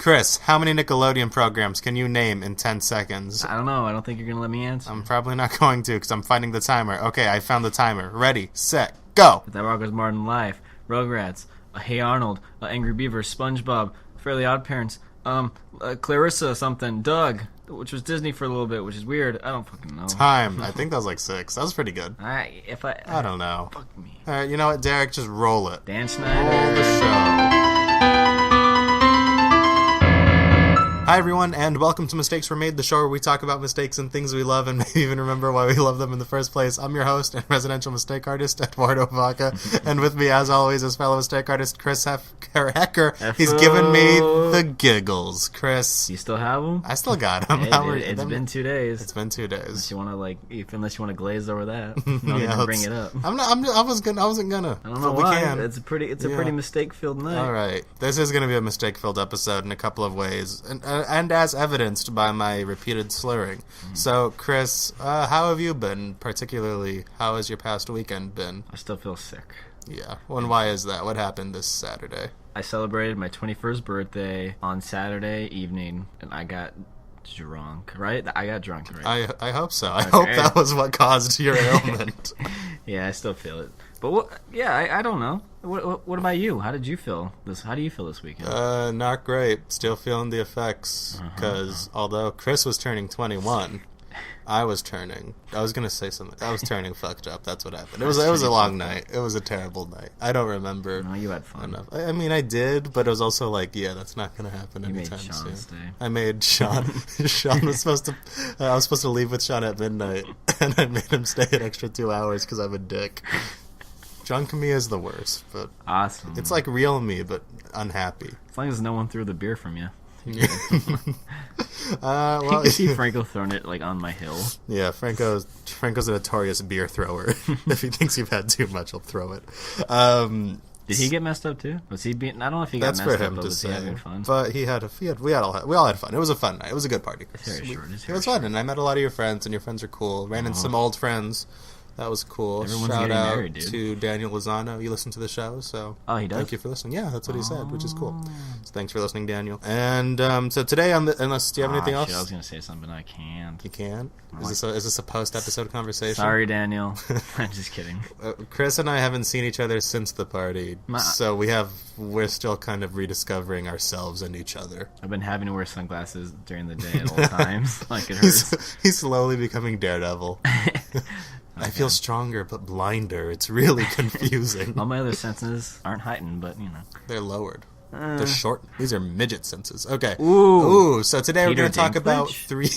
Chris, how many Nickelodeon programs can you name in 10 seconds? I don't know. I don't think you're going to let me answer. I'm probably not going to because I'm finding the timer. Okay, I found the timer. Ready, set, go! That Rocko's Modern Life, Rugrats, Hey Arnold, Angry Beaver, SpongeBob, Fairly Odd Parents, Clarissa something, Doug, which was Disney for a little bit, which is weird. I don't fucking know. Time. I think that was like 6. That was pretty good. I don't know. Fuck me. All right, you know what, Derek? Just roll it. Dan Schneider. Roll the show. Hi, everyone, and welcome to Mistakes Were Made, the show where we talk about mistakes and things we love and maybe even remember why we love them in the first place. I'm your host and residential mistake artist, Eduardo Vaca, and with me, as always, is fellow mistake artist Chris Hecker. He's given me the giggles. Chris. You still have them? I still got them. It's been 2 days. It's been 2 days. Unless you want to glaze over that. Don't even bring it up. I wasn't gonna. I don't know why. It's a pretty mistake-filled night. All right. This is going to be a mistake-filled episode in a couple of ways. And as evidenced by my repeated slurring. So, Chris, how have you been? Particularly, how has your past weekend been? I still feel sick. Yeah. Well, and why is that? What happened this Saturday? I celebrated my 21st birthday on Saturday evening, and I got drunk, right? I got drunk, right? I hope so. I hope that was what caused your ailment. Yeah, I still feel it. But I don't know. What about you? How did you feel How do you feel this weekend? Not great. Still feeling the effects. Because although Chris was turning 21, I was turning fucked up. That's what happened. It was a long night. It was a terrible night. I don't remember. No, you had fun. Enough. I mean, I did, but it was also like, yeah, that's not going to happen anytime soon. I made Sean. Sean was supposed to. I was supposed to leave with Sean at midnight, and I made him stay an extra 2 hours because I'm a dick. Drunk me is the worst, but awesome. It's like real me, but unhappy. As long as no one threw the beer from you. Well, you see Franco throwing it like on my hill. Yeah, Franco's a notorious beer thrower. If he thinks you've had too much, he'll throw it. Did he get messed up too? Was he being? I don't know if he got messed up. That's for him to say. Having fun? But we all had fun. It was a fun night. It was a good party. It was fun, and I met a lot of your friends, and your friends are cool. Ran into some old friends. That was cool. Everyone's Shout out married, to Daniel Lozano. You listen to the show, so he does. Thank you for listening. Yeah, that's what he said, which is cool. So thanks for listening, Daniel. And so today, unless do you have anything else? I was gonna say something, I can't. You can't? Is this a post-episode conversation? Sorry, Daniel. I'm just kidding. Chris and I haven't seen each other since the party, so we're still kind of rediscovering ourselves and each other. I've been having to wear sunglasses during the day at all times. Like it hurts. He's slowly becoming Daredevil. I feel stronger, but blinder. It's really confusing. All my other senses aren't heightened, but, They're lowered. They're short. These are midget senses. Okay. Ooh. So today we're going to talk about 3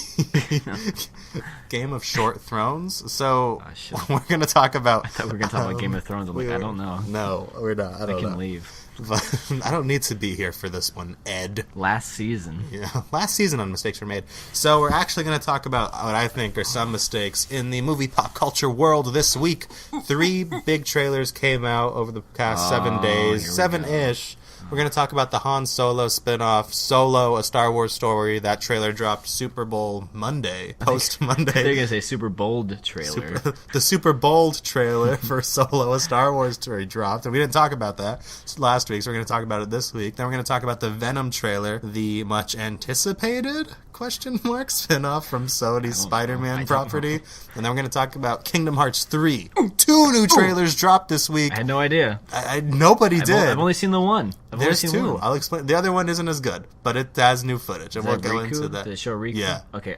Game of Short Thrones. So we're going to talk about... I thought we were going to talk about Game of Thrones. I'm like, I don't know. No, we're not. I can leave. But I don't need to be here for this one, Ed. Last season. Yeah, last season on Mistakes Were Made. So we're actually going to talk about what I think are some mistakes in the movie pop culture world this week. 3 big trailers came out over the past 7 days. 7-ish. We're going to talk about the Han Solo spinoff, Solo, A Star Wars Story. That trailer dropped Super Bowl Monday, post-Monday. They're going to say Super Bold trailer. The Super Bold trailer for Solo, A Star Wars Story dropped. And we didn't talk about that last week, so we're going to talk about it this week. Then we're going to talk about the Venom trailer, the much anticipated spinoff from Sony's Spider-Man property. And then we're going to talk about Kingdom Hearts 3. 2 new trailers dropped this week. I had no idea. Nobody did. I've only seen the one. There's 2. I'll explain. The other one isn't as good, but it has new footage, and we'll go into that. The show Riku? Yeah. Okay.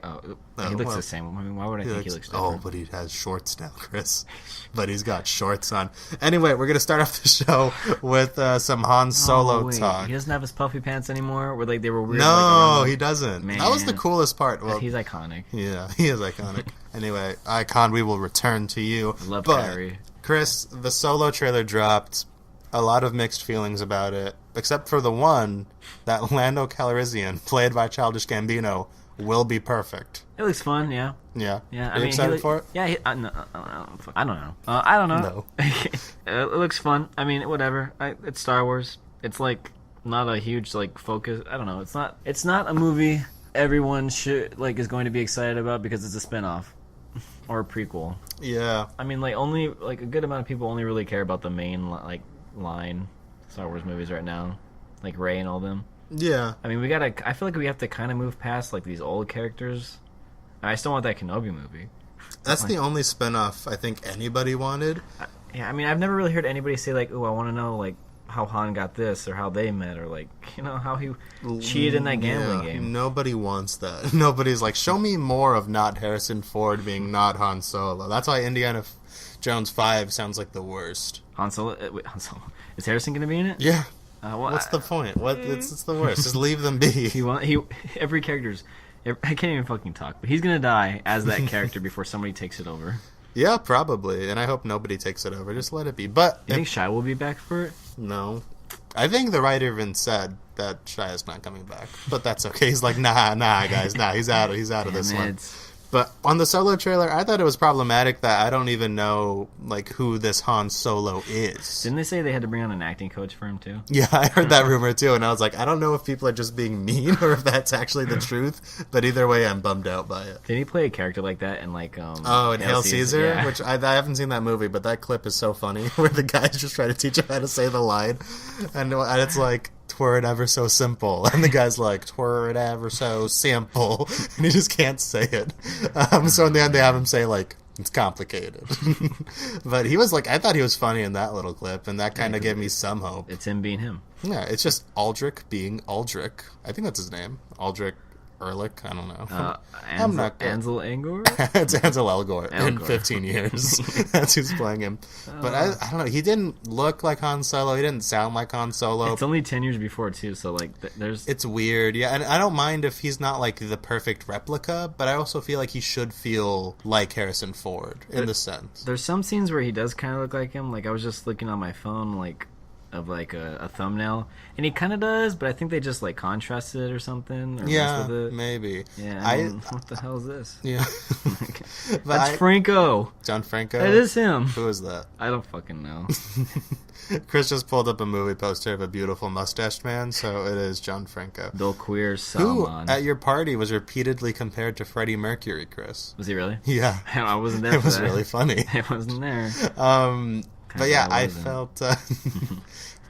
He looks the same. I mean, why would I think he looks different? Oh, but he has shorts now, Chris. But he's got shorts on. Anyway, we're going to start off the show with some Han Solo talk. He doesn't have his puffy pants anymore? Where they were weird? No, he doesn't. Man. That was the coolest part. Well, he's iconic. Yeah, he is iconic. Anyway, Icon, we will return to you. I love Kyrie. Chris, the Solo trailer dropped. A lot of mixed feelings about it, except for the one that Lando Calrissian, played by Childish Gambino, will be perfect. It looks fun, yeah. Yeah. Yeah. Are you excited for it? Yeah. I don't know. I don't know. No. It looks fun. I mean, whatever. It's Star Wars. It's like not a huge like focus. I don't know. It's not a movie everyone is going to be excited about because it's a spinoff or a prequel. Yeah. I mean, only a good amount of people only really care about the main line Star Wars movies right now, like Rey and all them. Yeah. I mean, I feel like we have to kind of move past like these old characters. I still want that Kenobi movie. That's the only spinoff I think anybody wanted. Yeah, I mean, I've never really heard anybody say like, "Oh, I want to know like how Han got this or how they met or like how he cheated in that gambling game." Nobody wants that. Nobody's like, show me more of not Harrison Ford being not Han Solo. That's why Indiana Jones 5 sounds like the worst. Han Solo. Wait, Han Solo. Is Harrison going to be in it? Yeah. What's the point? It's the worst. Just leave them be. Every character's. I can't even fucking talk, but he's gonna die as that character before somebody takes it over. Yeah, probably, and I hope nobody takes it over. Just let it be. But you think Shia will be back for it? No, I think the writer even said that Shia's not coming back, but that's okay. He's like, nah, guys, he's out of this one. But on the Solo trailer, I thought it was problematic that I don't even know like who this Han Solo is. Didn't they say they had to bring on an acting coach for him too? Yeah, I heard that rumor too, and I was like, I don't know if people are just being mean or if that's actually the truth. But either way, I'm bummed out by it. Did he play a character like that in like in Hail Caesar? Yeah. Which I haven't seen that movie, but that clip is so funny where the guy's just trying to teach him how to say the line, and it's like, "'Twere it ever so simple," and the guy's like, "'Twere it ever so simple," and he just can't say it. So in the end, they have him say like, "It's complicated." But he was like, I thought he was funny in that little clip, and that kind of gave me some hope. It's him being him. Yeah, it's just Aldrich being Aldrich. I think that's his name, Aldrich Ehrlich. I don't know. I'm not good. Ansel Elgort? It's Ansel Elgort in 15 years. That's who's playing him. But I don't know. He didn't look like Han Solo. He didn't sound like Han Solo. It's only 10 years before, too, so, like, there's... It's weird, yeah. And I don't mind if he's not, like, the perfect replica, but I also feel like he should feel like Harrison Ford in the sense. There's some scenes where he does kind of look like him. Like, I was just looking on my phone, like... of like a thumbnail, and he kind of does, but I think they just like contrasted it or something. Or yeah, with it. Maybe. Yeah, what the hell is this? Yeah, that's Franco. John Franco. That is him. Who is that? I don't fucking know. Chris just pulled up a movie poster of a beautiful mustached man, so it is John Franco. Bill Queer Salmon. Who at your party was repeatedly compared to Freddie Mercury, Chris. Was he really? Yeah. I wasn't there. It was really funny. I wasn't there. But yeah, I felt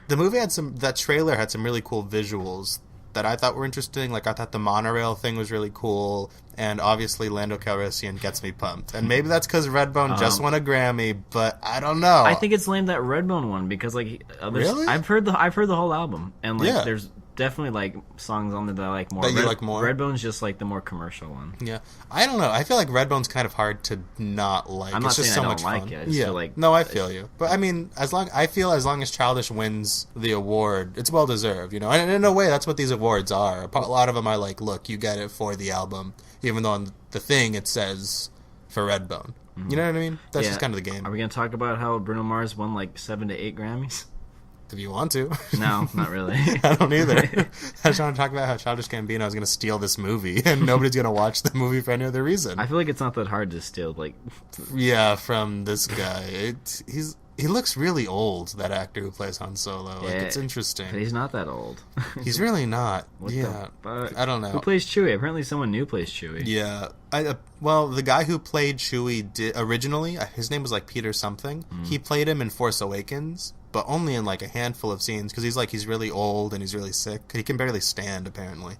the movie that trailer had some really cool visuals that I thought were interesting. Like, I thought the monorail thing was really cool, and obviously Lando Calrissian gets me pumped. And maybe that's because Redbone just won a Grammy, but I don't know. I think it's lame that Redbone won because like really? I've heard the whole album, and like there's definitely like songs on there that I like more. That you like more? Redbone's just like the more commercial one. Yeah, I don't know. I feel like Redbone's kind of hard to not like. I'm not it's just saying so I much don't fun. like it. I just feel like no, I feel you. But I mean, as long as Childish wins the award, it's well deserved. You know, and in a way, that's what these awards are. A lot of them are like, look, you get it for the album, even though on the thing it says for Redbone. Mm-hmm. You know what I mean? That's just kind of the game. Are we gonna talk about how Bruno Mars won like 7 to 8 Grammys? If you want to. No, not really. I don't either. I just want to talk about how Childish Gambino is going to steal this movie, and nobody's going to watch the movie for any other reason. I feel like it's not that hard to steal, like... Yeah, from this guy. He looks really old, that actor who plays Han Solo. Like, it's interesting. But he's not that old. He's really not. What yeah. the fuck? I don't know. Who plays Chewie? Apparently someone new plays Chewie. Yeah. Well, the guy who played Chewie originally, his name was like Peter something. He played him in Force Awakens, but only in like a handful of scenes because he's really old and he's really sick. He can barely stand apparently.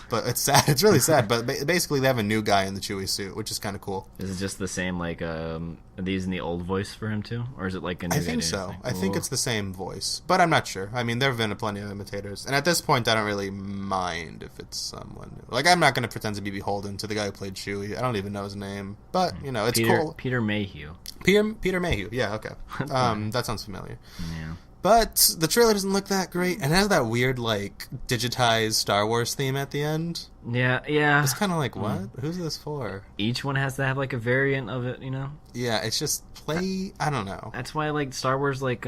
But it's sad. It's really sad. But basically, they have a new guy in the Chewie suit, which is kind of cool. Is it just the same? Like, are these in the old voice for him too, or is it like a new? I think so. I think it's the same voice, but I'm not sure. I mean, there have been plenty of imitators, and at this point, I don't really mind if it's someone new. Like, I'm not going to pretend to be beholden to the guy who played Chewie. I don't even know his name, but you know, it's cool. Peter Mayhew. Peter Mayhew. Yeah. Okay. That sounds familiar. Yeah. But the trailer doesn't look that great, and it has that weird, like, digitized Star Wars theme at the end. Yeah. It's kind of like, what? Who's this for? Each one has to have, like, a variant of it, you know? Yeah, it's just I don't know. That's why, like, Star Wars, like,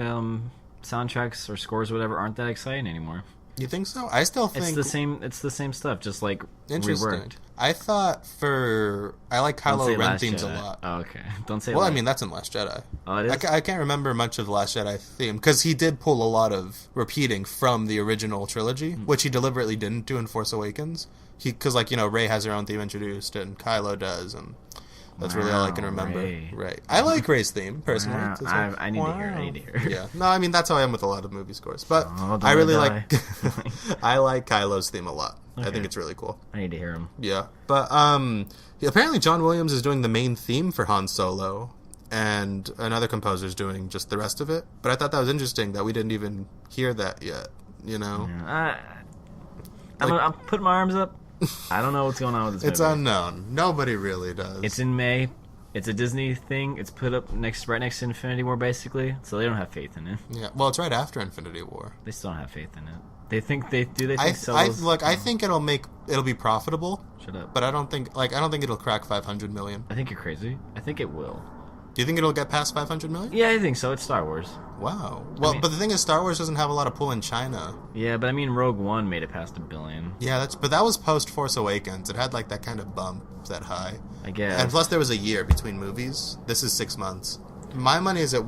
soundtracks or scores or whatever aren't that exciting anymore. You think so? I still think... It's the same stuff, just, like, interesting. reworked. I thought I like Kylo Ren themes a lot. Oh, okay. Don't say I mean, that's in Last Jedi. Oh, it is? I can't remember much of the Last Jedi theme, because he did pull a lot of repeating from the original trilogy, which he deliberately didn't do in Force Awakens. Because, like, you know, Rey has her own theme introduced, and Kylo does, and... That's really all I can remember. Rey. Right. I like Rey's theme, personally. Wow. It's like, I need to hear it. I need to hear it. Yeah. No, I mean, that's how I am with a lot of movie scores. But Oh, I really die. like... I like Kylo's theme a lot. Okay. I think it's really cool. I need to hear him. Yeah. But apparently John Williams is doing the main theme for Han Solo, and another composer's doing just the rest of it. But I thought that was interesting that we didn't even hear that yet, you know? Yeah, I'm putting my arms up. I don't know what's going on with this It's movie. unknown. Nobody really does. It's in May. It's a Disney thing. It's put up right next to Infinity War, basically. So they don't have faith in it. Yeah. Well, it's right after Infinity War. They still don't have faith in it. They think they think I Solo's... think it'll be profitable, Shut up. but I don't think it'll crack 500 million. I think you're crazy. I think it will. Do you think it'll get past 500 million? Yeah, I think so. It's Star Wars. Wow. Well, but the thing is, Star Wars doesn't have a lot of pull in China. Yeah, but I mean, Rogue One made it past $1 billion. Yeah, but that was post Force Awakens. It had like that kind of bump that high. I guess. And plus, there was a year between movies. This is 6 months. My money is at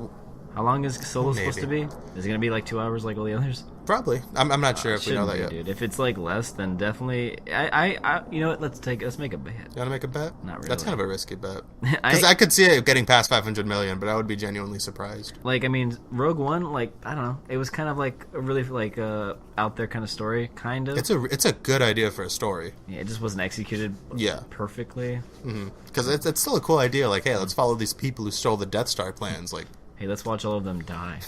How long is Solo Maybe. supposed to be? Is it gonna be like 2 hours like all the others? probably. I'm not sure if we know Shouldn't that be, yet. dude. If it's like less, then definitely. I you know what? Let's make a bet. You want to make a bet? Not That's really. kind of a risky bet. Because I could see it getting past 500 million, but I would be genuinely surprised. Like, I mean, Rogue One, like, I don't know. It was kind of like a really, like, out there kind of story, kind of. It's a good idea for a story. Yeah, it just wasn't executed Yeah. perfectly. Because it's still a cool idea. Like, hey, let's follow these people who stole the Death Star plans. Like, Hey, let's watch all of them die.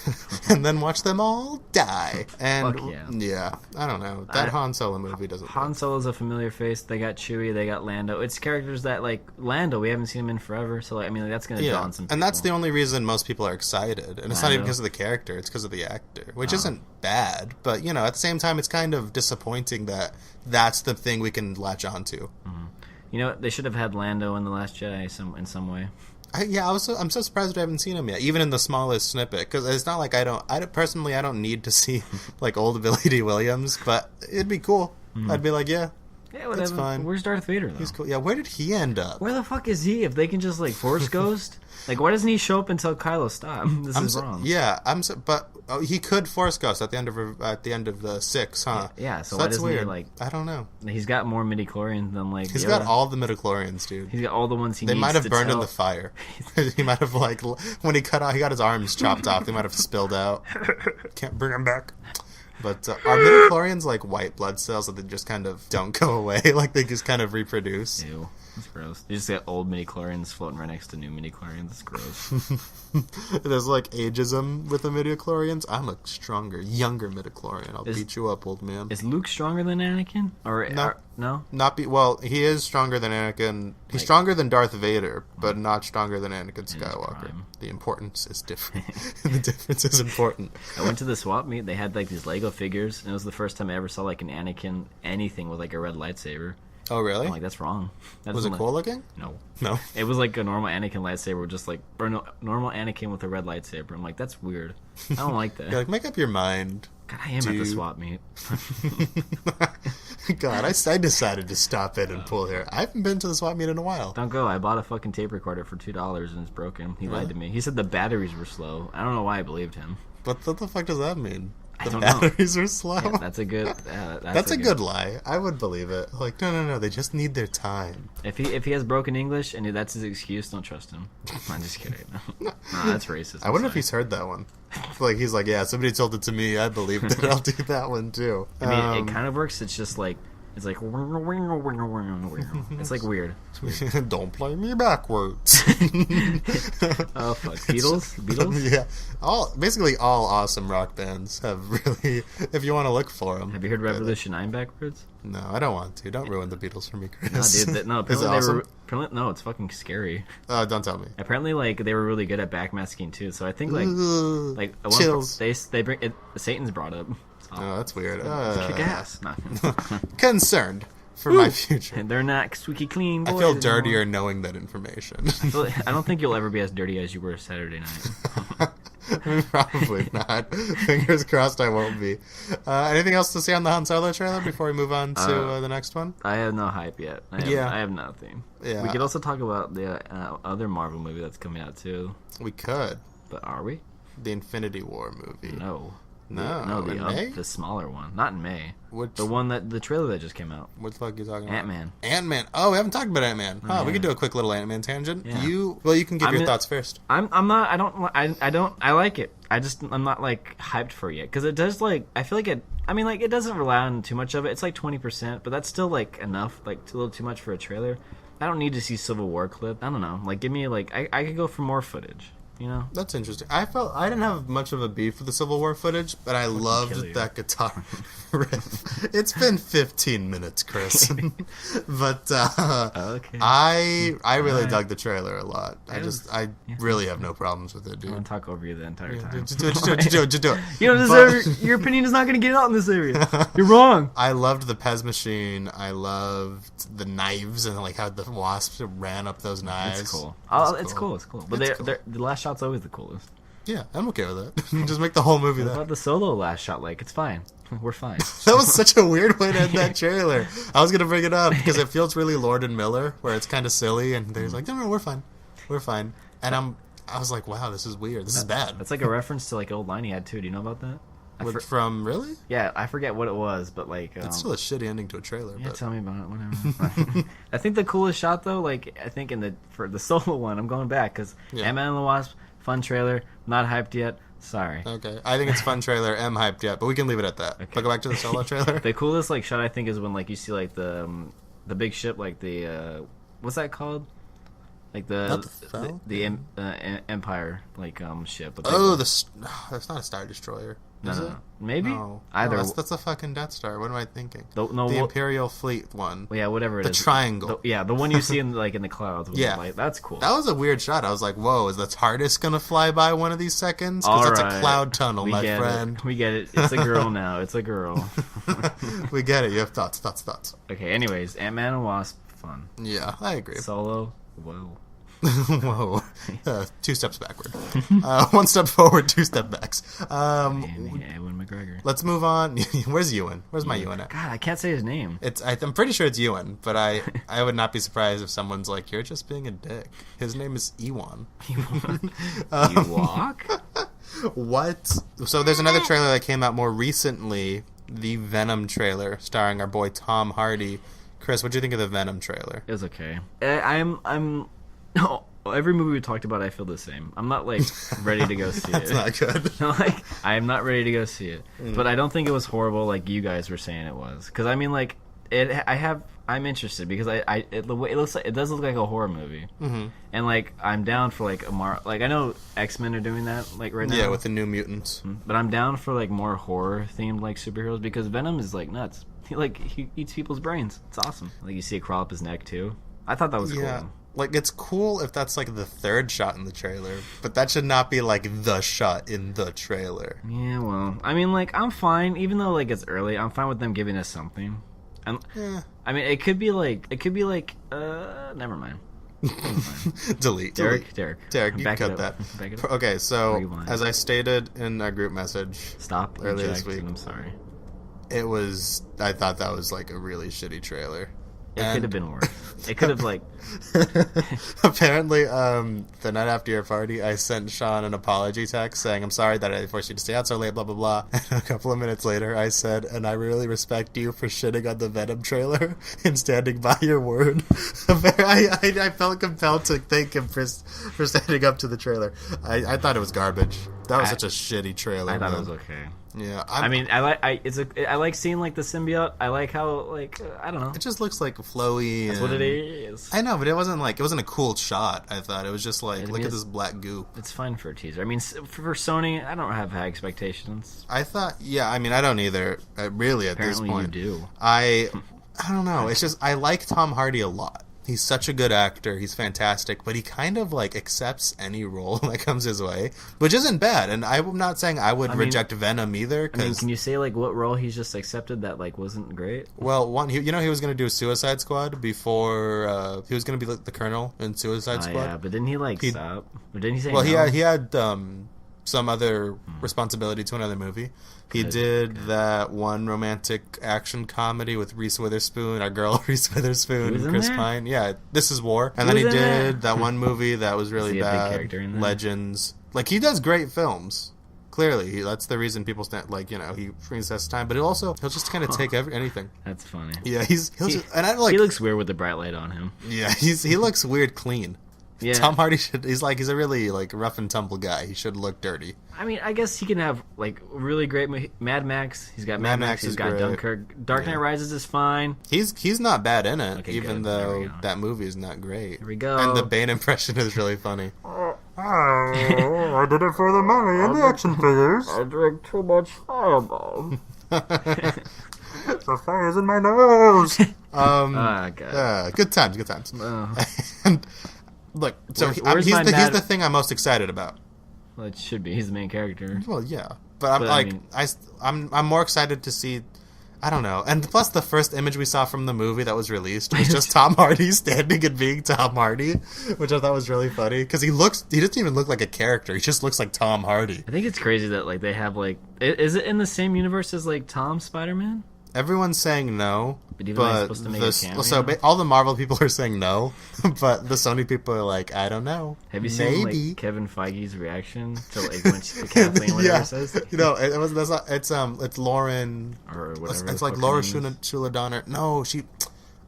and then watch them all die. And Fuck yeah. yeah, I don't know. That Han Solo movie doesn't. Han Solo's a familiar face. They got Chewie, they got Lando. It's characters that, like, Lando, we haven't seen him in forever. So, like, I mean, like, that's going to draw Yeah, on some people. and that's the only reason most people are excited. And it's not even Lando. because of the character; it's because of the actor, which isn't bad. But you know, at the same time, it's kind of disappointing that that's the thing we can latch onto. You know, they should have had Lando in The Last Jedi in some way. I'm so surprised I haven't seen him yet, even in the smallest snippet. Because it's not like I don't need to see like old Billy D. Williams, but it'd be cool. I'd be like, yeah, Yeah, whatever. That's fine. Where's Darth Vader, though? he's cool. Yeah, where did he end up? Where the fuck is he? If they can just, like, Force Ghost? Like, why doesn't he show up and tell Kylo, stop? This is wrong. Yeah, but he could Force Ghost at the end of the 6, huh? Yeah, so why that's doesn't he, weird. like... I don't know. He's got more midi-chlorians than, like, He's Yoda. got all the midichlorians, dude. He's got all the ones he They needs might have to burned in tell. the fire. He might have, like, when he got his arms chopped off, they might have spilled out. Can't bring them back. But are midichlorians like white blood cells that they just kind of don't go away? Like they just kind of reproduce? Ew, that's gross. You just got old midi-chlorians floating right next to new midi-chlorians. That's gross. There's like ageism with the midichlorians. I'm a younger midichlorian. I'll Is- beat you up, old man. Is Luke stronger than Anakin? No? Well, he is stronger than Anakin. He's stronger than Darth Vader, but not stronger than Anakin Skywalker. prime. The importance is different. The difference is important. I went to the swap meet. They had, like, these Lego figures, and it was the first time I ever saw, like, an Anakin anything with, like, a red lightsaber. Oh, really? I'm like, that's wrong. That Was it doesn't cool looking? No. No. It was like a normal Anakin lightsaber, just like, or no, normal Anakin with a red lightsaber. I'm like, that's weird. I don't like that. You're like, make up your mind. God, I am at the dude. swap meet. God, I decided to stop in and pull here. I haven't been to the swap meet in a while. Don't go. I bought a fucking tape recorder for $2 and it's broken. He lied to me. He said the batteries were slow. I don't know why I believed him. What the fuck does that mean? I The don't know. batteries are slow? Yeah, that's a good. That's a good lie. I would believe it. Like, no, they just need their time. If he has broken English and that's his excuse, don't trust him. I'm just kidding. No, that's racist. I wonder if Sorry. he's heard that one. Like, he's like, yeah, somebody told it to me. I believed it. I'll do that one, too. I mean, it kind of works. It's just like it's like it's like weird. It's weird. Don't play me backwards. Oh fuck, Beatles. Yeah, basically all awesome rock bands have really. If you want to look for them, Have you heard Revolution 9 backwards? No, I don't want to. Don't ruin the Beatles for me, No, Chris. dude. No, Is apparently it they awesome? were. Apparently, no, it's fucking scary. Don't tell me. Apparently, like they were really good at backmasking too. So I think Ugh, like at one chills. point, they bring it. Satan's brought up. So, Oh, that's weird. kick ass. No. Concerned for my future. They're not squeaky clean. I Boys feel anymore. dirtier knowing that information. I don't think you'll ever be as dirty as you were Saturday night. Probably not. Fingers crossed I won't be. Anything else to say on the Han Solo trailer before we move on to the next one? I have no hype yet. I have nothing. Yeah. We could also talk about the other Marvel movie that's coming out too. We could. But are we? The Infinity War movie. No. No, in May? The smaller one, not in May. Which, the one the trailer that just came out. what the fuck are you talking about? Ant-Man. Ant-Man. Oh, we haven't talked about Ant-Man. Oh, we could do a quick little Ant-Man tangent. Yeah. You can give your thoughts first. I'm not. I like it. I'm not like hyped for it yet because it does like. I feel like it. I mean, like it doesn't rely on too much of it. It's like 20%, but that's still like enough. Like a little too much for a trailer. I don't need to see Civil War clip. I don't know. Like give me like I could go for more footage. You know? That's interesting. I didn't have much of a beef with the Civil War footage, but I loved that guitar riff. It's been 15 minutes, Chris. But okay. I really dug the trailer a lot. I really have no problems with it, dude. I'm gonna talk over you the entire time. Just do it. You don't deserve. Your opinion is not gonna get out in this area. You're wrong. I loved the Pez machine. I loved the knives and like how the wasps ran up those knives. It's cool. It's cool. But the last shot's always the coolest. Yeah, I'm okay with that. Just make the whole movie that. What about the solo last shot? Like, it's fine. We're fine. That was such a weird way to end that trailer. I was going to bring it up because it feels really Lord and Miller, where it's kind of silly, and they're like, no, we're fine. We're fine. And I was like, wow, this is weird. This is bad. That's like a reference to like an old line he had, too. Do you know about that? From, really? Yeah, I forget what it was, but like... it's still a shitty ending to a trailer. Yeah, but... tell me about it, whatever. I think the coolest shot, though, like, I think for the solo one, I'm going back, because Ant-Man and the Wasp, fun trailer, not hyped yet, sorry. Okay, I think it's fun trailer, am hyped yet, but we can leave it at that. Okay. But go back to the solo trailer. The coolest, like, shot, I think, is when, like, you see, like, the big ship, like, the, what's that called? Like the Empire, like, ship. Oh, that's not a Star Destroyer. No. Maybe? No. Either. No, that's a fucking Death Star. What am I thinking? The Imperial Fleet one. Yeah, whatever it is. The triangle. The one you see in the clouds. With the light. That's cool. That was a weird shot. I was like, whoa, is the TARDIS going to fly by one of these seconds? Because that's a cloud tunnel, my friend. We get it. It's a girl now. It's a girl. We get it. You have thoughts. Okay, anyways, Ant-Man and Wasp, fun. Yeah, I agree. Solo, whoa. Whoa. 2 steps backward. 1 step forward, 2 step backs. Ewan McGregor. Let's move on. Where's Ewan? Where's my Ewan at? God, I can't say his name. I'm pretty sure it's Ewan, but I would not be surprised if someone's like, you're just being a dick. His name is Ewan. Ewok? What? So there's another trailer that came out more recently, the Venom trailer, starring our boy Tom Hardy. Chris, what'd you think of the Venom trailer? It was okay. Every movie we talked about, I feel the same. I'm not like ready to go see That's it. That's not good. Like, I'm not ready to go see it. But I don't think it was horrible like you guys were saying it was. Because I mean, like, I'm interested because the way it looks like, it does look like a horror movie. And like, I'm down for like like, I know X-Men are doing that like right now. Yeah, with the New Mutants. But I'm down for like more horror themed like superheroes because Venom is like nuts. He eats people's brains. It's awesome. Like, you see it crawl up his neck too. I thought that was cool. Like, it's cool if that's, like, the third shot in the trailer, but that should not be, like, the shot in the trailer. Yeah, well, I mean, like, I'm fine, even though, like, it's early, I'm fine with them giving us something. I mean, it could be, like, never mind. Delete. Derek, you cut that. Okay, so, as I stated in our group message earlier this week, I'm sorry. I thought that was, like, a really shitty trailer. It could have been worse. It could have, like... Apparently, the night after your party, I sent Sean an apology text saying, I'm sorry that I forced you to stay out so late, blah, blah, blah. And a couple of minutes later, I said, and I really respect you for shitting on the Venom trailer and standing by your word. I felt compelled to thank him for standing up to the trailer. I thought it was garbage. That was such a shitty trailer. I thought it was okay. Yeah, I like seeing like the symbiote. I like how like I don't know. It just looks like flowy. That's what it is. I know, but it wasn't a cool shot. I thought it was just like look at this black goop. It's fine for a teaser. I mean, for Sony, I don't have high expectations. I thought, I mean, I don't either. Really, at this point, you do. I don't know. It's just I like Tom Hardy a lot. He's such a good actor. He's fantastic, but he kind of like accepts any role that comes his way, which isn't bad. And I'm not saying I would reject Venom either. I mean, can you say like what role he's just accepted that like wasn't great? Well, he was going to do Suicide Squad before he was going to be like, the Colonel in Suicide Squad. Yeah, but didn't he stop? Or didn't he say? Well, no? he had some other responsibility to another movie. He did that one romantic action comedy with Reese Witherspoon, our girl Reese Witherspoon, and Chris Pine. Yeah, This Is War. And then he did that one movie that was really bad, Legends. Like, he does great films, clearly. That's the reason people stand, like, he brings us time. But he'll just kind of take anything. That's funny. Yeah, and I like. He looks weird with the bright light on him. Yeah, he looks weird clean. Yeah. Tom Hardy he's a really, like, rough and tumble guy. He should look dirty. I mean, I guess he can have, like, really great Mad Max. He's got Mad Max. He's got great. Dunkirk. Dark Knight Rises is fine. He's not bad in it, okay, even though that movie is not great. Here we go. And the Bane impression is really funny. I did it for the money and the action figures. I drink too much Fireball. The fire's in my nose. God. Good times. Oh. And look, so he's the thing I'm most excited about. Well, it should be. He's the main character. Well, yeah, but I'm more excited to see. I don't know, and plus the first image we saw from the movie that was released was just Tom Hardy standing and being Tom Hardy, which I thought was really funny because he doesn't even look like a character. He just looks like Tom Hardy. I think it's crazy that like they have like is it in the same universe as like Tom Spider-Man? Everyone's saying no, but supposed to make a cameo? All the Marvel people are saying no, but the Sony people are like, I don't know. Have you seen like Kevin Feige's reaction to like when Kathleen whatever says? It's Lauren or whatever. It's like Laura Shula Donner. No, she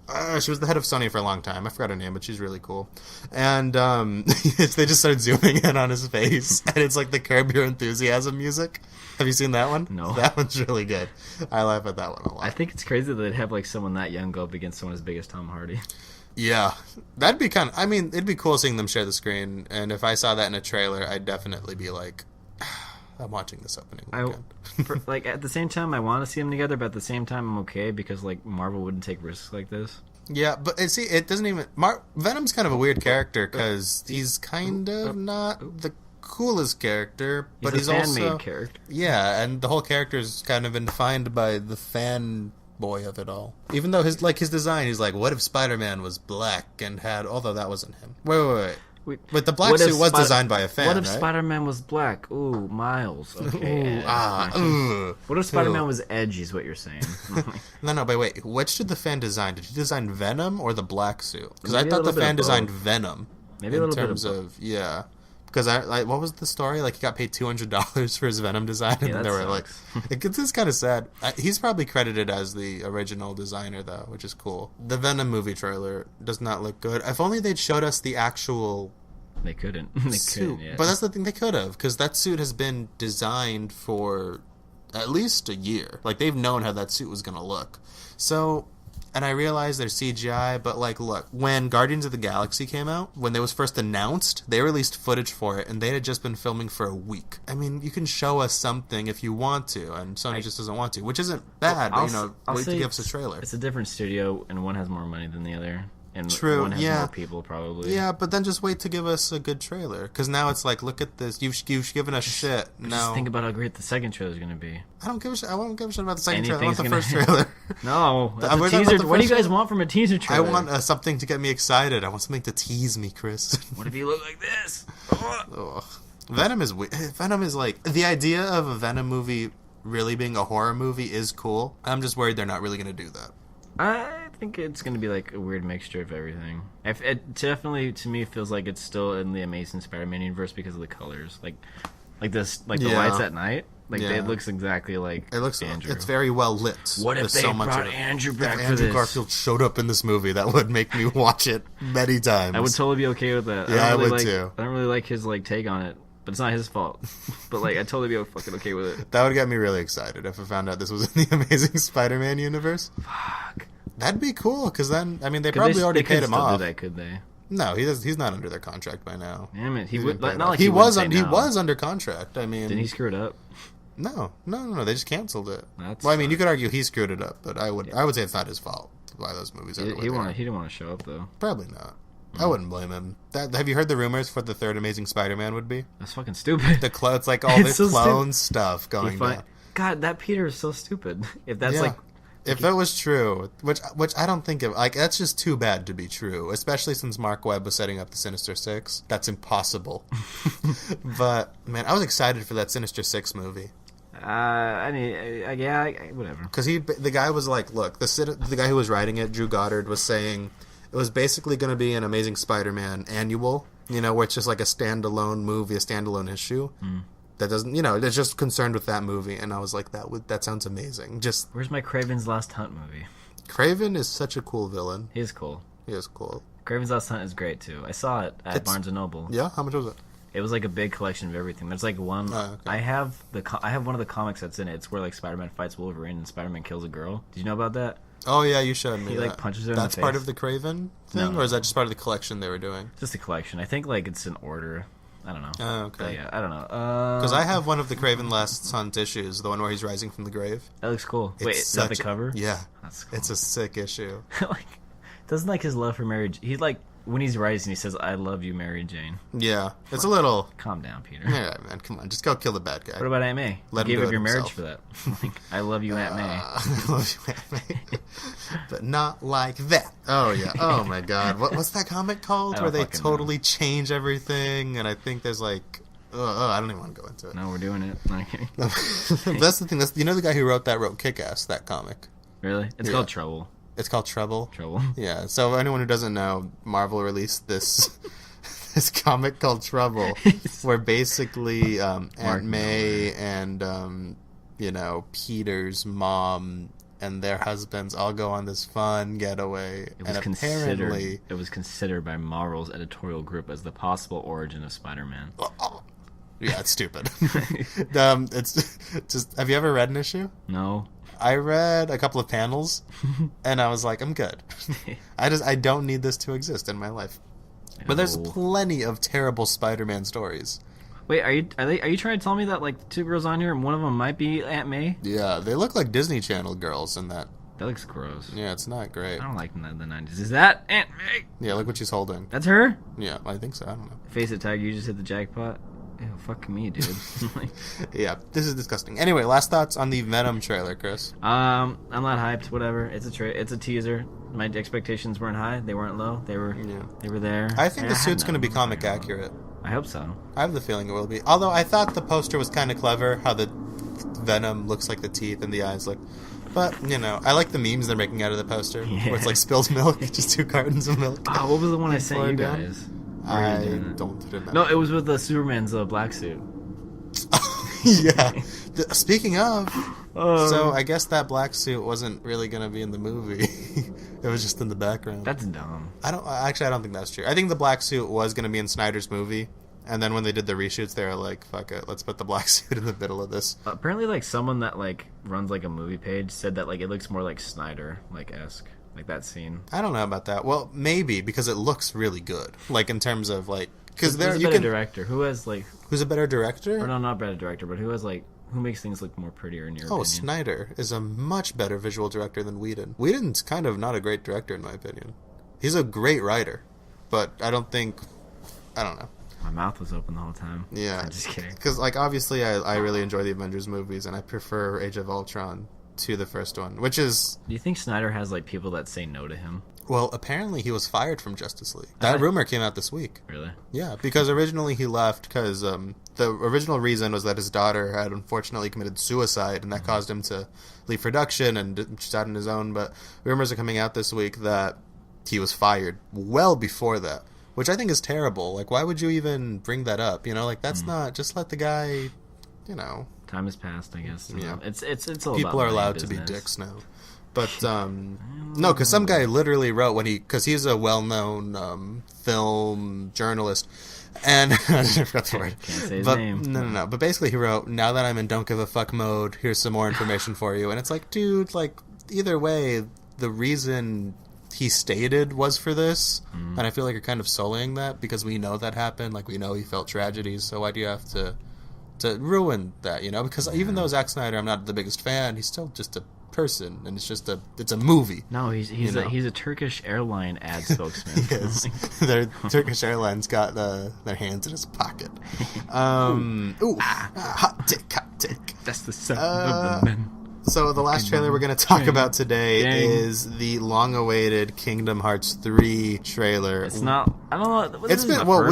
was the head of Sony for a long time. I forgot her name, but she's really cool. And they just started zooming in on his face, and it's like the Curb Your Enthusiasm music. Have you seen that one? No. That one's really good. I laugh at that one a lot. I think it's crazy that they'd have like someone that young go up against someone as big as Tom Hardy. Yeah. That'd be it'd be cool seeing them share the screen, and if I saw that in a trailer, I'd definitely be like, I'm watching this opening weekend. Like, at the same time, I want to see them together, but at the same time, I'm okay because, like, Marvel wouldn't take risks like this. Yeah, but it doesn't even... Venom's kind of a weird character because he's kind of not the coolest character, but he's also... He's a fan-made character. Yeah, and the whole character has kind of been defined by the fanboy of it all. Even though his design, he's like, what if Spider-Man was black and had... Although that wasn't him. Wait. But the black suit was designed by a fan, What if right? Spider-Man was black? Ooh, Miles. Okay. What if Spider-Man was edgy is what you're saying? No, but wait. Which did the fan design? Did he design Venom or the black suit? Because I thought the fan designed Venom. Maybe a little bit of both. Yeah. Because what was the story? Like, he got paid $200 for his Venom design, and they were like, it's kind of sad. He's probably credited as the original designer, though, which is cool. The Venom movie trailer does not look good. If only they'd showed us the actual. They couldn't. Suit. Yeah. But that's the thing, they could have, because that suit has been designed for at least a year. Like, they've known how that suit was going to look. So. And I realize there's CGI, but, like, look, when Guardians of the Galaxy came out, when it was first announced, they released footage for it, and they had just been filming for a week. I mean, you can show us something if you want to, and Sony just doesn't want to, which isn't bad, but, wait to give us a trailer. It's a different studio, and one has more money than the other. And True, one has more people, probably. Yeah, but then just wait to give us a good trailer. Because now it's like, look at this. You've given us shit. Just think about how great the second trailer is going to be. I don't give a shit. I won't give a shit about the second trailer. I want the first trailer. No, that's a teaser. What do you guys want from a teaser trailer? I want something to get me excited. I want something to tease me, Chris. What if you look like this? Venom is weird. Venom is like... The idea of a Venom movie really being a horror movie is cool. I'm just worried they're not really going to do that. I think it's going to be like a weird mixture of everything. It definitely, to me, feels like it's still in the Amazing Spider-Man universe because of the colors. Like this, like the lights at night. Like it looks exactly like Andrew. It's very well lit. What if they brought Andrew back for Andrew this? Garfield showed up in this movie, that would make me watch it many times. I would totally be okay with that. Yeah, I would too. I don't really like his like take on it. But it's not his fault. But, like, I'd totally be fucking okay with it. That would get me really excited if I found out this was in the Amazing Spider-Man universe. Fuck. That'd be cool, because then, I mean, they probably already paid him off. Do that, could they? No, he's not under their contract by now. Damn it. He was under contract. I mean... Didn't he screw it up? No. They just canceled it. I mean, you could argue he screwed it up, but I would say it's not his fault why those movies are He didn't want to show up, though. Probably not. I wouldn't blame him. Have you heard the rumors for the third Amazing Spider-Man would be? That's fucking stupid. It's like all this clone stuff going down. God, that Peter is so stupid. If that's if it was true, which I don't think it, like, that's just too bad to be true, especially since Mark Webb was setting up the Sinister Six. That's impossible. But man, I was excited for that Sinister Six movie. Whatever. Because the guy was like, look, the guy who was writing it, Drew Goddard, was saying it was basically going to be an Amazing Spider-Man annual, where it's just like a standalone movie, a standalone issue. that doesn't, it's just concerned with that movie. And I was like, that sounds amazing. Just Where's my Kraven's Last Hunt movie? Kraven is such a cool villain. He is cool. He is cool. Kraven's Last Hunt is great too. I saw it at Barnes and Noble. Yeah, how much was it? It was like a big collection of everything. There's like one. Oh, okay. I have one of the comics that's in it. It's where like Spider-Man fights Wolverine and Spider-Man kills a girl. Did you know about that? Oh yeah, you showed me. He like punches her in That's the face. part of the Kraven thing, No. or is that just part of the collection they were doing? Just a collection. I think like it's an order. I don't know. Oh, okay. But, yeah, I don't know. Because I have one of the Kraven Last Hunt issues, the one where he's rising from the grave. That looks cool. Wait, is that the cover? Yeah, That's cool. it's a sick issue. Like, doesn't like his love for Mary. He's like when he's rising, he says, "I love you, Mary Jane." Yeah, it's a little. Calm down, Peter. Yeah, man, come on, just go kill the bad guy. What about Aunt May? Let you him gave do up it your himself. marriage for that. Like, I love you, Aunt May. I love you, Aunt May. But not like that. Oh yeah. Oh my God. What's that comic called? I Where don't they fucking totally change everything, and I think there's like. I don't even want to go into it. No, we're doing it. Okay. That's the thing. The guy who wrote Kick-Ass, that comic. Really? It's Yeah. called Trouble. It's called Trouble. Trouble. Yeah. So anyone who doesn't know, Marvel released this this comic called Trouble, where basically Aunt May and Peter's mom and their husbands all go on this fun getaway, It was and considered. apparently, It was considered by Marvel's editorial group as the possible origin of Spider-Man. yeah, it's stupid. It's just. Have you ever read an issue? No. I read a couple of panels, and I was like, I'm good. I don't need this to exist in my life. But there's No. plenty of terrible Spider-Man stories. Wait, are you trying to tell me that like two girls on here and one of them might be Aunt May? Yeah, they look like Disney Channel girls in that. That looks gross. Yeah, it's not great. I don't like the 90s. Is that Aunt May? Yeah, look what she's holding. That's her? Yeah, I think so. I don't know. Face it, Tiger. You just hit the jackpot. Ew, fuck me, dude. Like, Yeah, this is disgusting. Anyway, last thoughts on the Venom trailer, Chris. I'm not hyped. Whatever. It's a teaser. My expectations weren't high. They weren't low. They were there. I think the had suit's going to be no- comic accurate. I hope so. I have the feeling it will be. Although I thought the poster was kind of clever, how the Venom looks like the teeth and the eyes look. But, I like the memes they're making out of the poster, where it's like spilled milk, just 2 cartons of milk. Oh, what was the one I sent you down? guys? I don't remember. No, it was with the Superman's black suit. Yeah. Speaking of, so I guess that black suit wasn't really going to be in the movie. It was just in the background. That's dumb. I don't think that's true. I think the black suit was going to be in Snyder's movie, and then when they did the reshoots, they were like, "Fuck it, let's put the black suit in the middle of this." Apparently, like someone that like runs like a movie page said that like it looks more like Snyder like esque, like that scene. I don't know about that. Well, maybe because it looks really good, like in terms of like because Who's there a you better can. director? Who has like Who's a better or director? no, not better director, but who has like who makes things look more prettier in your opinion? Snyder is a much better visual director than Whedon. Whedon's kind of not a great director in my opinion. He's a great writer, but I don't know. My mouth was open the whole time. Yeah. I'm just kidding. Because, like, obviously I really enjoy the Avengers movies, and I prefer Age of Ultron to the first one, which is... Do you think Snyder has like people that say no to him? Well, apparently he was fired from Justice League. That rumor came out this week. Really? Yeah, because originally he left because the original reason was that his daughter had unfortunately committed suicide, and that caused him to leave production and decide on his own. But rumors are coming out this week that he was fired well before that, which I think is terrible. Like, why would you even bring that up? Like, that's not... Just let the guy, Time has passed, I guess. Yeah. It's all People about are allowed money to be business. dicks now. But, no, because some guy literally wrote because he's a well-known film journalist, and I forgot the word. Can't say his But name. no. But basically, he wrote, "Now that I'm in don't give a fuck mode, here's some more information for you." And it's like, dude, like either way, the reason he stated was for this, and I feel like you're kind of sullying that because we know that happened. Like we know he felt tragedies, so why do you have to ruin that? Because even though Zack Snyder, I'm not the biggest fan, he's still just a person, and it's a movie. No, he's a Turkish airline ad spokesman. Yes, their Turkish Airlines got their hands in his pocket. Hot take. That's the sound of the men. So the last trailer we're going to talk about today Dang. is the long-awaited Kingdom Hearts 3 trailer. It's not. I don't know. It's been no,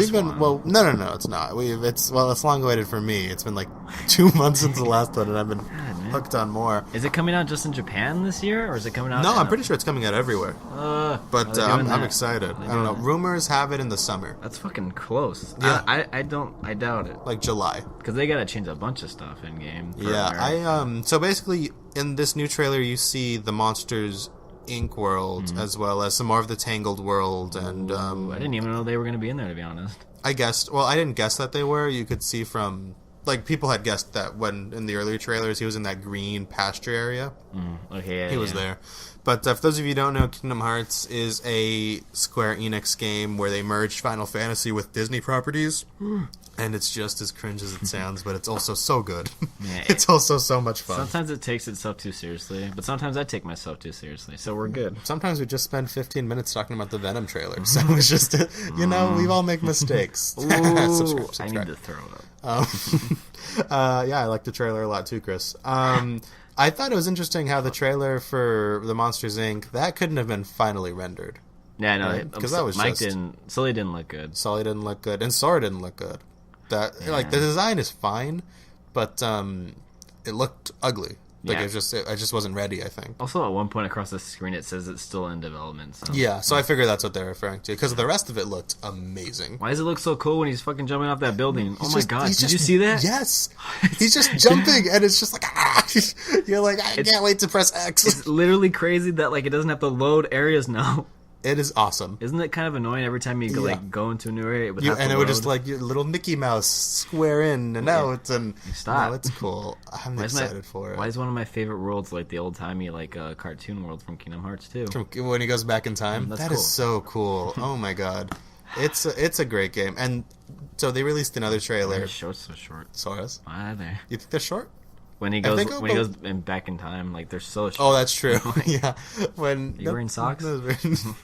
it's not. It's long-awaited for me. It's been like 2 months since the last one, and I've been God, hooked on more. Is it coming out just in Japan this year, or is it coming out? No, I'm pretty sure it's coming out everywhere. But I'm excited. I don't know. that? Rumors have it in the summer, That's fucking close. Yeah. I doubt it. like July. Because they gotta change a bunch of stuff in game. Yeah, so basically in this new trailer you see the Monsters Inc. world as well as some more of the Tangled world, and I didn't even know they were gonna be in there, to be honest. I guessed. Well, I didn't guess that they were. You could see from like people had guessed that when in the earlier trailers he was in that green pasture area. Okay, yeah, He was there. But for those of you who don't know, Kingdom Hearts is a Square Enix game where they merged Final Fantasy with Disney properties. And it's just as cringe as it sounds, but it's also so good. Yeah, It's also so much fun. Sometimes it takes itself too seriously, but sometimes I take myself too seriously, so we're good. Sometimes we just spend 15 minutes talking about the Venom trailer. So it's just, we all make mistakes. Ooh, I need to throw up. Yeah, I like the trailer a lot too, Chris. I thought it was interesting how the trailer for the Monsters Inc. that couldn't have been finally rendered. Yeah, no, Because that was Mike just... Sully didn't look good. Sully didn't look good, and Sora didn't look good. Like the design is fine, but it looked ugly. Like Yeah. I just wasn't ready, I think. Also, at one point across the screen, it says it's still in development. So. Yeah, so I figure that's what they're referring to, because the rest of it looked amazing. Why does it look so cool when he's fucking jumping off that building? Oh my god, He's did just- you see that? Yes. He's just jumping, and it's just like, you're like, I can't wait to press X. It's literally crazy that like it doesn't have to load areas now. It is awesome. Isn't it kind of annoying every time you go, like go into a new area? It would have to And it would load? just like your little Mickey Mouse square in, and now it's in. Stop. No, it's cool. I'm Why is excited for it. Why is one of my favorite worlds like the old timey like cartoon world from Kingdom Hearts 2? When he goes back in time, That's that is cool. so cool. Oh my god, it's a great game. And so they released another trailer. The show's so short. Sora's. Why are they? You think they're short? When he goes back in time, like they're so short. Oh, that's true. Yeah. When You wearing socks? You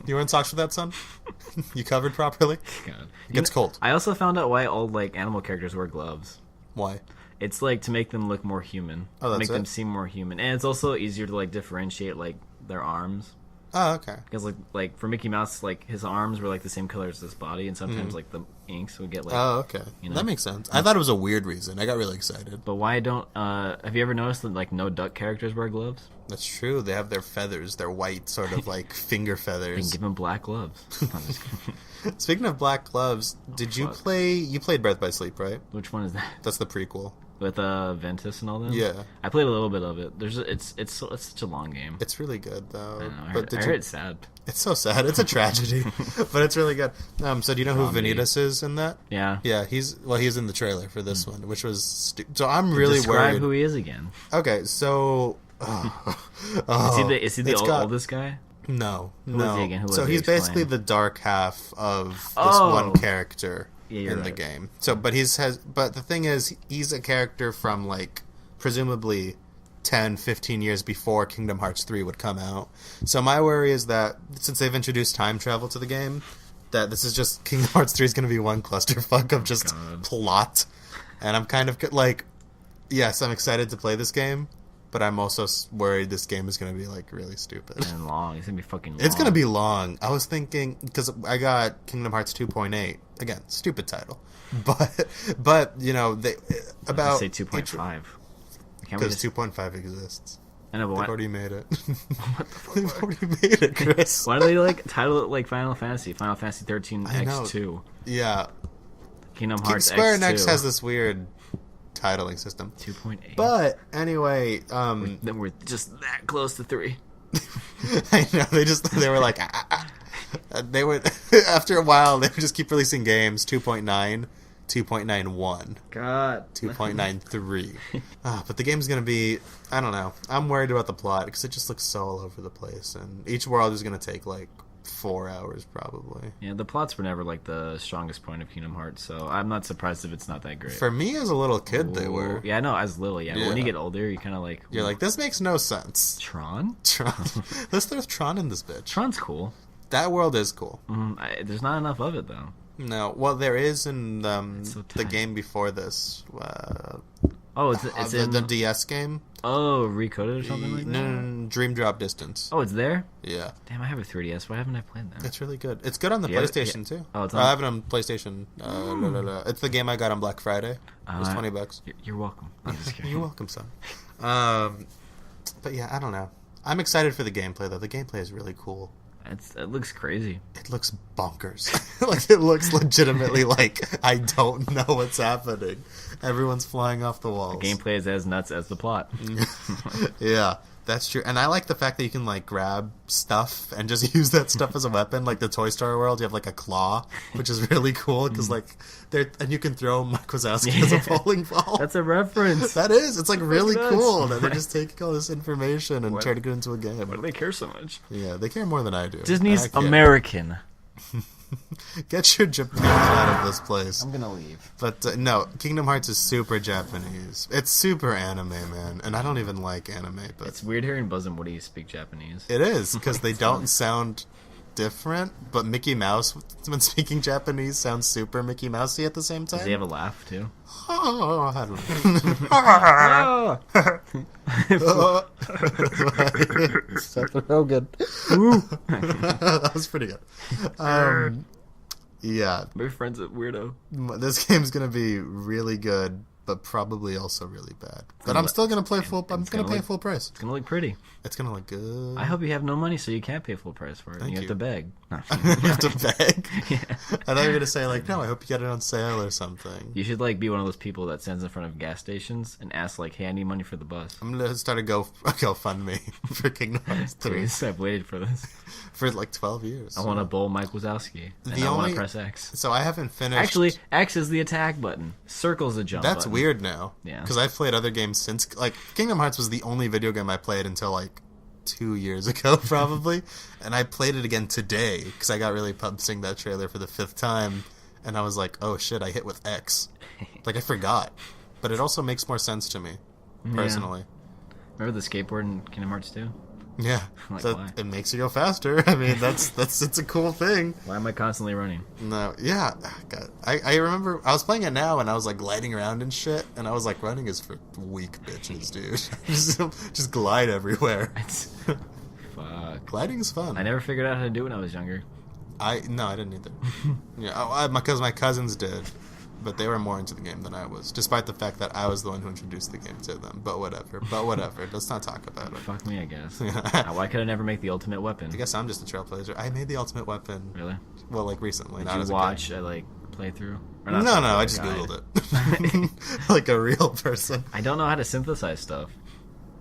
wearing socks for that, son? You covered properly? God. It gets cold. I also found out why old like animal characters wear gloves. Why? It's like to make them look more human. Oh, that's make them it? seem more human, and it's also easier to like differentiate like their arms. Oh, okay. Because like for Mickey Mouse, like his arms were like the same color as his body, and sometimes like the inks would get like. Oh, okay. You know? That makes sense. I thought it was a weird reason. I got really excited. But why don't? Have you ever noticed that like no duck characters wear gloves? That's true. They have their feathers. Their white sort of like finger Then feathers. give them black gloves. I'm just kidding. Speaking of black gloves, did you play? You played Birth by Sleep, right? Which one is that? That's the prequel. With Ventus and all that. Yeah. I played a little bit of it. It's such a long game. It's really good though. I know, I But heard it's sad. It's so sad. It's a tragedy, but it's really good. So do you know who Comedy. Vanitas is in that? Yeah. Yeah, he's in the trailer for this one, which was so I'm really Describe worried. who he is again. Okay, so Is he the oldest guy? No, is no. he again? Who was So he? he's basically Explain. the dark half of this Oh. one character Yeah, you're in the right. game. So, but the thing is, he's a character from like presumably 10, 15 years before Kingdom Hearts 3 would come out. So my worry is that since they've introduced time travel to the game, that this is just Kingdom Hearts 3 is going to be one clusterfuck of just plot. And I'm kind of like, yes, I'm excited to play this game, but I'm also worried this game is going to be like really stupid. And long. It's gonna be fucking long. It's going to be long. I was thinking, because I got Kingdom Hearts 2.8. Again, stupid title. But you know, they about... Say 2.5. Can't we Because just... 2.5 exists. I know, but They've why... already made it. They've already made it, Chris. Why do they like title it like Final Fantasy? Final Fantasy 13 I know. X2. Yeah. Kingdom Hearts Square X2. Enix has this weird titling system. 2.8. But anyway, Then we're just that close to 3. I know they were like they would after a while they would just keep releasing games 2.9, 2.91, God. 2.93. But the game's gonna be, I don't know. I'm worried about the plot because it just looks so all over the place, and each world is gonna take like 4 hours probably. Yeah, the plots were never like the strongest point of Kingdom Hearts, so I'm not surprised if it's not that great. For me as a little kid, they were. Yeah, no, as little, yeah. But when Yeah. you get older, you kind of like... You're like, this makes no sense. Tron? Tron. Let's throw Tron in this bitch. Tron's cool. That world is cool. There's not enough of it, though. No, well, there is in so the tiny. game before this. Oh, it's the in... DS game. Oh, Recoded or something like that? No, Dream Drop Distance. Oh, it's there? Yeah, Damn, I have a 3DS. Why haven't I played that? it's really good. It's good on the Yeah, PlayStation too. Oh, it's I on- have it on PlayStation. It's the game I got on Black Friday. It was $20. You're welcome. I'm just kidding. You're welcome, son. But yeah, I don't know. I'm excited for the gameplay though. The gameplay is really cool. It looks crazy. It looks bonkers. Like, it looks legitimately like I don't know what's happening. Everyone's flying off the walls. The gameplay is as nuts as the plot. Yeah, that's true. And I like the fact that you can, like, grab stuff and just use that stuff as a weapon. Like, the Toy Story world, you have, like, a claw, which is really cool, because, like, and you can throw Mike Wazowski as a bowling ball. That's a reference. That is. It's, like, really nuts. cool that they're just taking all this information and turning it into a game. Why do they care so much? Yeah, they care more than I do. Disney's I care. American. Get your Japan out of this place. I'm gonna leave. But no, Kingdom Hearts is super Japanese. It's super anime, man. And I don't even like anime, but It's weird hearing Buzz and Woody speak Japanese. it is, because they don't sound different, but Mickey Mouse, when speaking Japanese, sounds super Mickey Mousey at the same time. Does he have a laugh too? Oh, I don't know. Seth Rogen. That was pretty good. Yeah, My friend's a weirdo. this game's gonna be really good, but probably also really bad. But I'm still gonna play full. I'm gonna pay full price. It's gonna look pretty. It's gonna look good. I hope you have no money so you can't pay full price for it. Thank You have you. to beg. No. You have to beg. Yeah. I thought you were gonna say like, no, I hope you get it on sale or something. You should like be one of those people that stands in front of gas stations and asks like, "Hey, I need money for the bus." I'm gonna start a GoFundMe for Kingdom Hearts 3 Please, I've waited for this. for like 12 years. I want to bowl Mike Wazowski, and The I want only- to press X. So I haven't finished. Actually, X is the attack button. Circle's the jump that's button. weird now. Yeah. Because I've played other games since. Like Kingdom Hearts was the only video game I played until like 2 years ago, probably. And I played it again today because I got really pumped seeing that trailer for the 5th time, and I was like, oh shit, I hit with X. Like I forgot, but it also makes more sense to me personally. Remember the skateboard in Kingdom Hearts 2? Yeah, Like, that, why? it makes you go faster. I mean, it's a cool thing. Why am I constantly running? No, yeah, God. I remember I was playing it now and I was like gliding around and shit, and I was like, running is for weak bitches, dude. just glide everywhere. Fuck. Gliding is fun. I never figured out how to do it when I was younger. I didn't either. Yeah, because my cousins did, but they were more into the game than I was, despite the fact that I was the one who introduced the game to them. But whatever. Let's not talk about it. Fuck me, I guess. Yeah. Why could I never make the ultimate weapon? I guess I'm just a trailblazer. I made the ultimate weapon. Really? Well, like recently. Did not you as a kid. watch a like playthrough? Or No, not no, playthrough, I just guide? Googled it. Like a real person. I don't know how to synthesize stuff.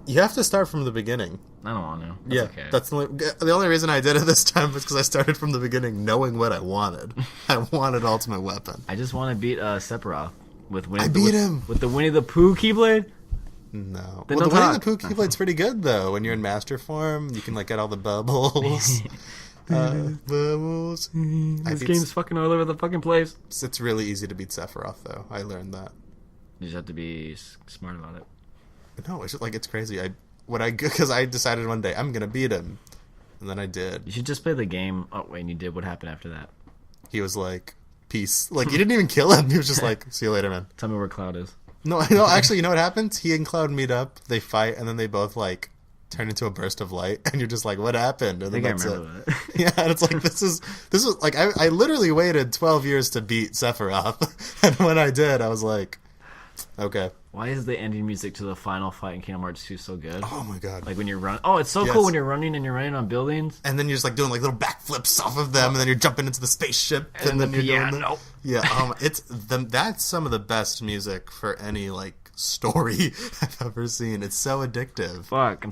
You have to start from the beginning. I don't want to. Yeah, Okay. that's the only reason I did it this time was because I started from the beginning knowing what I wanted. I wanted Ultimate Weapon. I just want to beat Sephiroth with Winnie. I beat him! with the Winnie the Pooh Keyblade. No. Then Well, the don't Winnie the talk. Pooh Keyblade's pretty good, though. When you're in Master Form, you can, like, get all the bubbles. Bubbles. This game's fucking all over the fucking place. It's really easy to beat Sephiroth, though. I learned that. You just have to be smart about it. No, it's just, like, it's crazy. Because I decided one day, I'm gonna beat him. And then I did. You should just play the game. Oh wait, and you did. What happened after that? He was like, peace. Like, he didn't even kill him. He was just like, see you later, man. Tell me where Cloud is. No, actually, you know what happens? He and Cloud meet up, they fight, and then they both, like, turn into a burst of light, and you're just like, what happened? And I then think I that's remember it. that. Yeah, and it's like, this is like, I literally waited 12 years to beat Sephiroth, and when I did, I was like, okay. Why is the ending music to the final fight in Kingdom Hearts 2 so good? Oh my god. Like when you're running. Oh, it's so Yes. cool when you're running and you're running on buildings. And then you're just like doing like little backflips off of them, and then you're jumping into the spaceship, And then the you're doing piano. yeah, that's some of the best music for any like story I've ever seen. It's so addictive. Fuck! I'm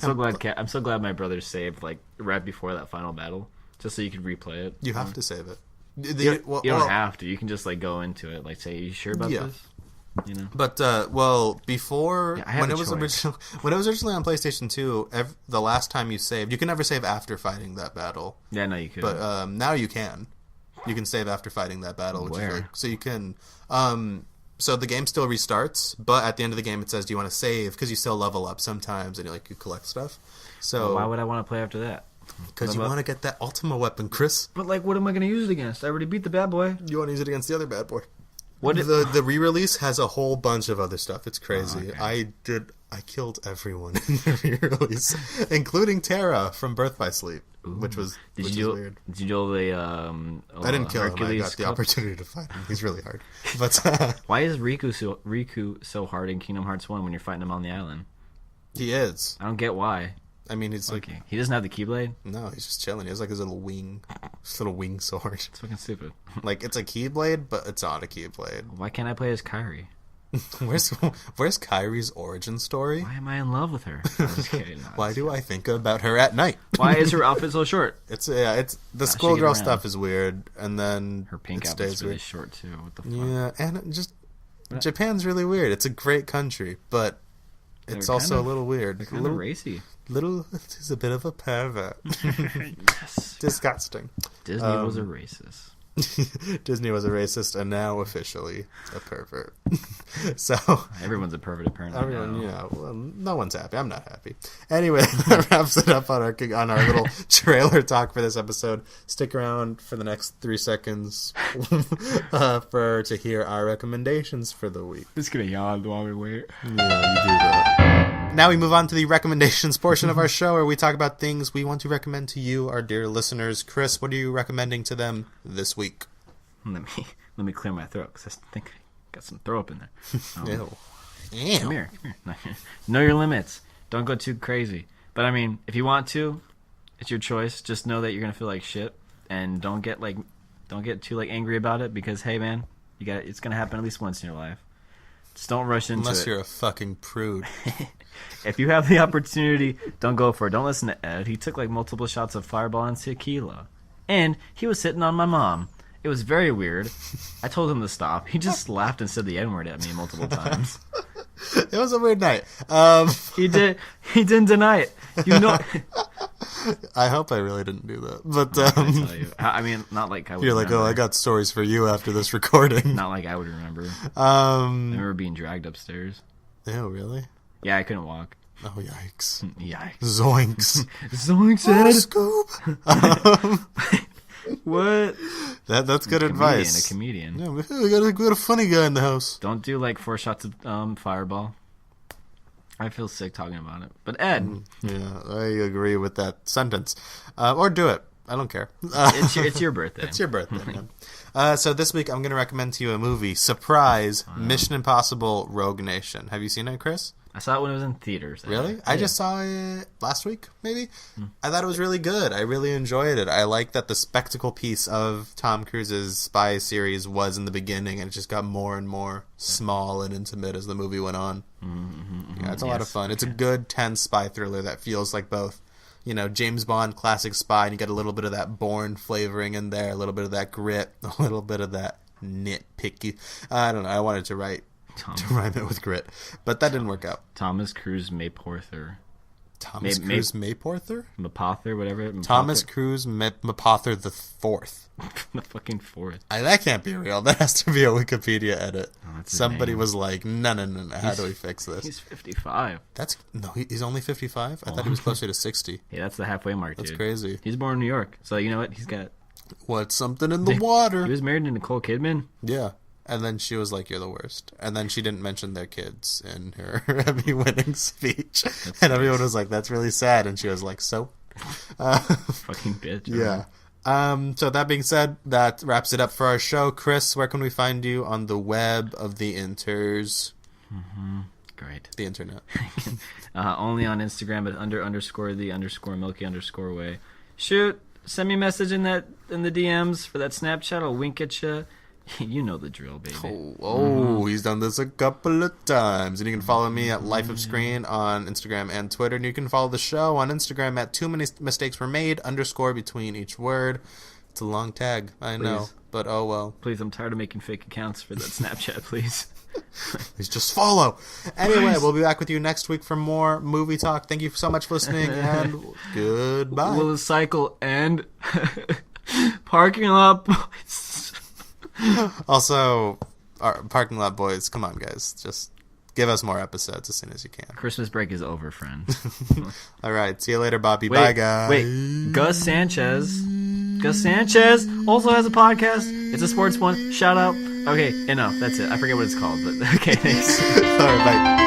so glad my brother saved like right before that final battle, just so you could replay it. You have to save it. You don't have to. You can just like go into it. Like, say, "You sure about Yeah. this?" You know. But before Yeah, I have when a it was choice. originally on PlayStation 2, the last time you saved, you can never save after fighting that battle. Yeah, no, you could. But now you can. You can save after fighting that battle, which Where? is so you can. So the game still restarts, but at the end of the game it says, "Do you want to save?" Because you still level up sometimes, and you collect stuff. So why would I want to play after that? because you want to get that Ultima weapon, Chris. But like, what am I going to use it against? I already beat the bad boy. You want to use it against the other bad boy. What did- the re-release has a whole bunch of other stuff. It's crazy. Oh, okay. I killed everyone in the re-release, including Terra from Birth by Sleep, which was weird. Did you do the I didn't kill him. I Hercules got the Cup? opportunity to fight him. He's really hard. But Why is Riku so hard in Kingdom Hearts 1 when you're fighting him on the island? He is. I don't get why. I mean, he's like... Okay. He doesn't have the Keyblade? No, he's just chilling. He has like his little wing sword. It's fucking stupid. Like, it's a Keyblade, but it's not a Keyblade. Why can't I play as Kairi? Where's Kyrie's origin story? Why am I in love with her? I'm just kidding. No, Why do I think about her at night? Why is her outfit so short? It's the schoolgirl stuff is weird, and then Her pink it outfit's stays really weird. short too. What the fuck? Yeah, and it just Japan's really weird. It's a great country, but it's They're also kind of- a little weird. They're kind of racy. He's a bit of a pervert. Yes. Disgusting. Disney was a racist. Disney was a racist and now officially a pervert. So Everyone's a pervert apparently. everyone, now. well, no one's happy. I'm not happy. Anyway, that wraps it up on our little trailer talk for this episode. Stick around for the next 3 seconds to hear our recommendations for the week. Just gonna yawn while we wait. Yeah, you do that. Now we move on to the recommendations portion of our show, where we talk about things we want to recommend to you, our dear listeners. Chris, what are you recommending to them this week? Let me clear my throat because I think I got some throw up in there. Ew. Come here. Know your limits. Don't go too crazy. But I mean, if you want to, it's your choice. Just know that you're gonna feel like shit, and don't get too angry about it because hey, man, it's gonna happen at least once in your life. Just don't rush into it. Unless you're a fucking prude. If you have the opportunity, don't go for it. Don't listen to Ed. He took like multiple shots of Fireball and tequila, and he was hitting on my mom. It was very weird. I told him to stop. He just laughed and said the N-word at me multiple times. It was a weird night. He didn't deny it. You know. I hope I really didn't do that. But I tell you. I mean, not like I would. you're like, remember. oh, I got stories for you after this recording. Not like I would remember. I Um, remember being dragged upstairs. ew, really? Yeah, I couldn't walk. Oh, yikes. Yikes. Zoinks. Zoinks, Oh, Ed. Scoop. What? That's good advice. A comedian. Yeah, we got a funny guy in the house. Don't do like 4 shots of Fireball. I feel sick talking about it. But Ed, Yeah, I agree with that sentence. Or do it. I don't care. it's your birthday. It's your birthday, man. So this week I'm going to recommend to you a movie. Surprise! Mission Impossible Rogue Nation. Have you seen it, Chris? I saw it when it was in theaters. Really? I just saw it last week, maybe. I thought it was really good. I really enjoyed it. I like that the spectacle piece of Tom Cruise's spy series was in the beginning, and it just got more and more small and intimate as the movie went on. Yeah, it's a lot of fun. It's a good, tense spy thriller that feels like both, James Bond classic spy, and you get a little bit of that Bourne flavoring in there, a little bit of that grit, a little bit of that nitpicky. I don't know. I wanted to rhyme it with grit, but that didn't work out. Thomas Cruise Mayporther. Thomas Cruise Mayporther? Mapother, whatever. Thomas Cruise Mapother the Fourth. The fucking fourth. That can't be real. That has to be a Wikipedia edit. That's his Somebody name. was like, no. How do we fix this? He's 55. He's only 55? I thought he was closer to 60. Yeah, that's the halfway mark, dude. That's crazy. He's born in New York, so you know what? He's got... What's something in the water? He was married to Nicole Kidman. Yeah. And then she was like, you're the worst. And then she didn't mention their kids in her Emmy-winning speech. And everyone was like, that's really sad. And she was like, so? Fucking bitch. Yeah. So that being said, that wraps it up for our show. Chris, where can we find you on the web of the inters? Great. The internet. Only on Instagram at _the_milky_way. Shoot, send me a message in the DMs for that Snapchat. I'll wink at you. You know the drill, baby. He's done this a couple of times. And you can follow me at Life of Screen on Instagram and Twitter. And you can follow the show on Instagram at Too Many Mistakes Were Made _ between each word. It's a long tag, I know. Please. But oh well. Please, I'm tired of making fake accounts for that Snapchat, please. Please just follow. Anyway, we'll be back with you next week for more movie talk. Thank you so much for listening, and goodbye. Will the cycle end? Parking lot boys. Also, our Parking Lot Boys, come on, guys. Just give us more episodes as soon as you can. Christmas break is over, friend. All right. See you later, Bobby. Bye, guys. Wait, Gus Sanchez also has a podcast. It's a sports one. Shout out. Okay, enough. That's it. I forget what it's called, but okay, thanks. All right, bye.